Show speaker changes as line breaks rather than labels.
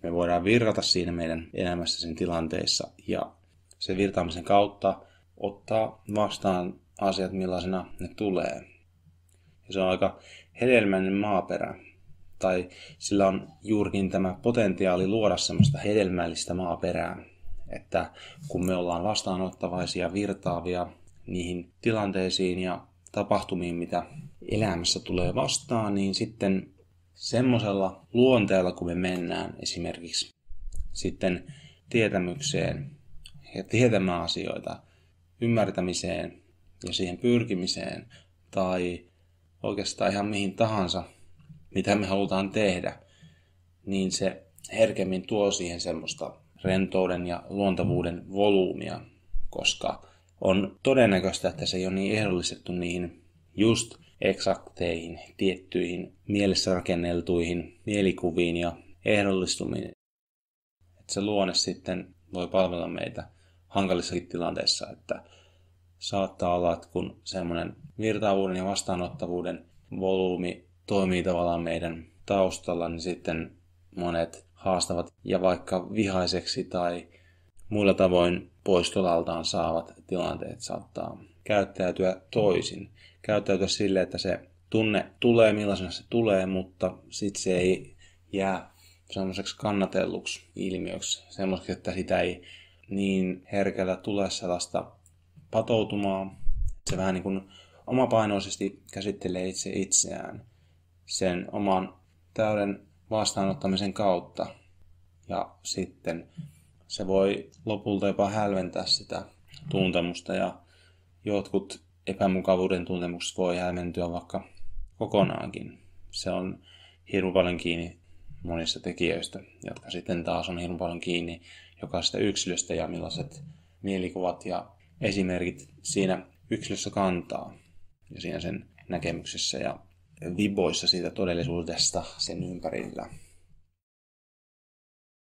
Me voidaan virrata siinä meidän elämässä sen tilanteissa ja sen virtaamisen kautta ottaa vastaan asiat millaisena ne tulee. Ja se on aika hedelmällinen maaperä. Tai sillä on juurikin tämä potentiaali luoda semmoista hedelmällistä maaperää, että kun me ollaan vastaanottavaisia, virtaavia niihin tilanteisiin ja tapahtumiin, mitä elämässä tulee vastaan, niin sitten semmoisella luonteella, kun me mennään esimerkiksi sitten tietämykseen ja tietämään asioita, ymmärtämiseen ja siihen pyrkimiseen tai oikeastaan ihan mihin tahansa, mitä me halutaan tehdä, niin se herkemmin tuo siihen semmoista rentouden ja luontavuuden volyymia, koska on todennäköistä, että se ei ole niin ehdollistettu niihin just eksakteihin, tiettyihin mielessä rakenneltuihin mielikuviin ja ehdollistumiin. Että se luonne sitten voi palvella meitä hankalissakin tilanteissa, että saattaa olla, että kun semmoinen virtaavuuden ja vastaanottavuuden volyymi toimii tavallaan meidän taustalla, niin sitten monet haastavat ja vaikka vihaiseksi tai muilla tavoin poistolaltaan saavat tilanteet saattaa käyttäytyä toisin. Käyttäytyä sille, että se tunne tulee millaisena se tulee, mutta sitten se ei jää semmoiseksi kannatelluksi ilmiöksi. Semmoiseksi, että sitä ei niin herkällä tule sellaista patoutumaa. Se vähän niin kuin omapainoisesti käsittelee itse itseään sen oman täyden vastaanottamisen kautta. Ja sitten se voi lopulta jopa hälventää sitä tuntemusta ja jotkut epämukavuuden tuntemukset voi hälventyä vaikka kokonaankin. Se on hirveän paljon kiinni monista tekijöistä, jotka sitten taas on hirveän paljon kiinni jokaisesta yksilöstä ja millaiset mielikuvat ja esimerkit siinä yksilössä kantaa ja siinä sen näkemyksessä ja viboissa siitä todellisuudesta sen ympärillä.